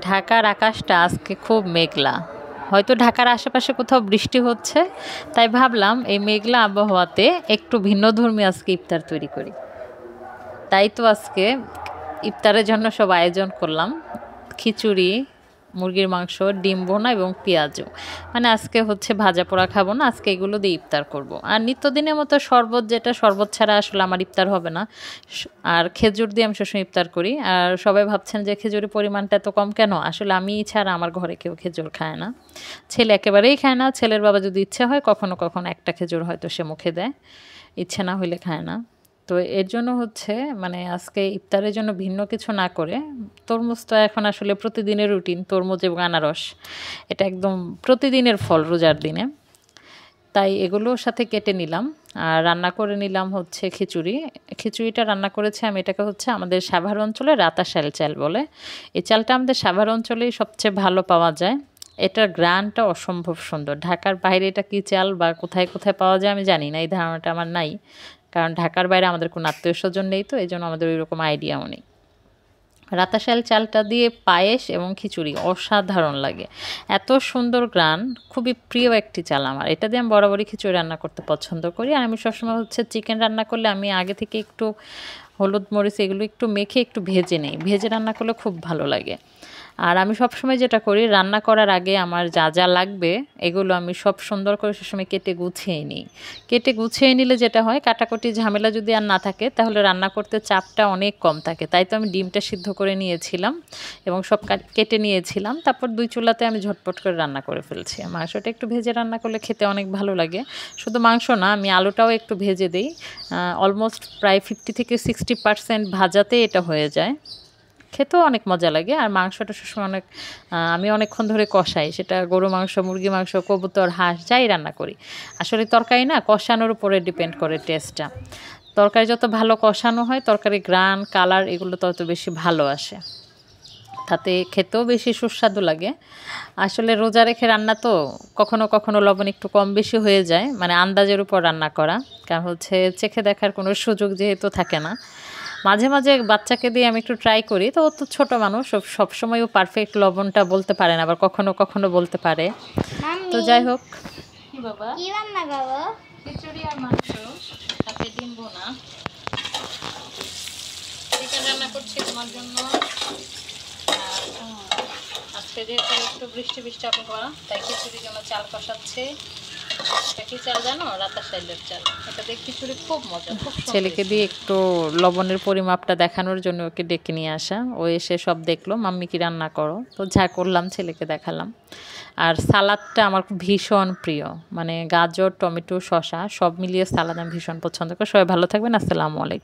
ঢাকার আকাশটা আজকে খুব মেঘলা। হয়তো ঢাকার আশেপাশে কোথাও বৃষ্টি হচ্ছে, তাই ভাবলাম এই মেঘলা আবহাওয়াতে একটু ভিন্নধর্মী আজকে ইফতার তৈরি করি। তাই তো আজকে ইফতারের জন্য সব আয়োজন করলাম। খিচুড়ি, মুরগির মাংস, ডিম ভুনা এবং পেঁয়াজু। মানে আজকে হচ্ছে ভাজা পোড়া খাবো না, আজকে এগুলো দিয়ে ইফতার করব। আর নিত্যদিনের মতো শরবত, যেটা শরবত ছাড়া আসলে আমার ইফতার হবে না। আর খেজুর দিয়ে আমি সবসময় ইফতার করি। আর সবাই ভাবছেন যে খেজুরের পরিমাণটা এত কম কেন? আসলে আমি ছাড়া আমার ঘরে কেউ খেজুর খায় না। ছেলে একেবারেই খায় না। ছেলের বাবা যদি ইচ্ছে হয় কখনো কখনো একটা খেজুর হয়তো সে মুখে দেয়, ইচ্ছে না হইলে খায় না। তো এর জন্য হচ্ছে মানে আজকে ইফতারের জন্য ভিন্ন কিছু না করে, তরমুজ তো এখন আসলে প্রতিদিনের রুটিন, তরমুজ এবং আনারস এটা একদম প্রতিদিনের ফল রোজার দিনে। তাই এগুলোর সাথে কেটে নিলাম আর রান্না করে নিলাম হচ্ছে খিচুড়ি। খিচুড়িটা রান্না করেছি আমি, এটাকে হচ্ছে আমাদের সাভার অঞ্চলে রাতাশাল চাল বলে। এই চালটা আমাদের সাভার অঞ্চলেই সবচেয়ে ভালো পাওয়া যায়। এটার গ্রানটা অসম্ভব সুন্দর। ঢাকার বাইরে এটা কী চাল বা কোথায় কোথায় পাওয়া যায় আমি জানি না, এই ধারণাটা আমার নাই। কারণ ঢাকার বাইরে আমাদের কোনো আত্মীয় স্বজন নেই, তো এই জন্য আমাদের ওই রকম আইডিয়াও নেই। রাতাশাল চালটা দিয়ে পায়েস এবং খিচুড়ি অসাধারণ লাগে, এত সুন্দর গ্রান। খুবই প্রিয় একটি চাল আমার, এটা দিয়ে আমি বরাবরই খিচুড়ি রান্না করতে পছন্দ করি। আর আমি সবসময় হচ্ছে চিকেন রান্না করলে আমি আগে থেকে একটু হলুদ মরিচ এগুলো একটু মেখে একটু ভেজে নেই, ভেজে রান্না করলে খুব ভালো লাগে। আর আমি সবসময় যেটা করি, রান্না করার আগে আমার যা যা লাগবে এগুলো আমি সব সুন্দর করে সবসময় কেটে গুছিয়ে নিই। কেটে গুছিয়ে নিলে যেটা হয়, কাটাকুটি ঝামেলা যদি আর না থাকে তাহলে রান্না করতে চাপটা অনেক কম থাকে। তাই তো আমি ডিমটা সিদ্ধ করে নিয়েছিলাম এবং সব কেটে নিয়েছিলাম, তারপর দুই চুলাতে আমি ঝটপট করে রান্না করে ফেলছি। মাংসটা একটু ভেজে রান্না করলে খেতে অনেক ভালো লাগে। শুধু মাংস না, আমি আলুটাও একটু ভেজে দিই। অলমোস্ট প্রায় 50 থেকে 60% ভাজাতে এটা হয়ে যায়, খেতেও অনেক মজা লাগে। আর মাংসটা সবসময় অনেক আমি অনেকক্ষণ ধরে কষাই, সেটা গরু মাংস, মুরগি মাংস, কবুতর, হাঁস যাই রান্না করি। আসলে তরকারি না, কষানোর উপরে ডিপেন্ড করে টেস্টটা। তরকারি যত ভালো কষানো হয়, তরকারি গ্রান, কালার এগুলো তত বেশি ভালো আসে, তাতে খেতেও বেশি সুস্বাদু লাগে। আসলে রোজা রেখে রান্না তো কখনো কখনো লবণ একটু কম বেশি হয়ে যায়, মানে আন্দাজের উপর রান্না করা। কারণ হচ্ছে চেখে দেখার কোনো সুযোগ যেহেতু থাকে না। মাঝে মাঝে বাচ্চাকে দিয়ে আমি একটু ট্রাই করি, তো ও তো ছোটো মানুষ, সবসময় ও পারফেক্ট লবণটা বলতে পারে না, আবার কখনো কখনো বলতে পারে। তো যাই হোক, কি বাবা কি রান্না করো? খিচুড়ি আর মাংস, সাথে ডিম ভুনা। চিকেন রান্না করছি তোমার জন্য। আজকে যেহেতু একটু বৃষ্টি বৃষ্টি আবহাওয়া, তাই খিচুড়ির জন্য চাল কষাচ্ছে। এটা কি চাল জানো? রাতাশাইলের চাল। এটা দিয়ে খিচুড়ি খুব মজা, খুব। ছেলেকে দিয়ে একটু লবণের পরিমাপটা দেখানোর জন্য ওকে ডেকে নিয়ে আসা, ও এসে সব দেখলো মাম্মি কি রান্না করো, তো যা করলাম ছেলেকে দেখালাম। আর সালাদটা আমার খুব ভীষণ প্রিয়, মানে গাজর, টমেটো, শসা সব মিলিয়ে সালাদ আমি ভীষণ পছন্দ করি। সবাই ভালো থাকবেন, আসসালামু আলাইকুম।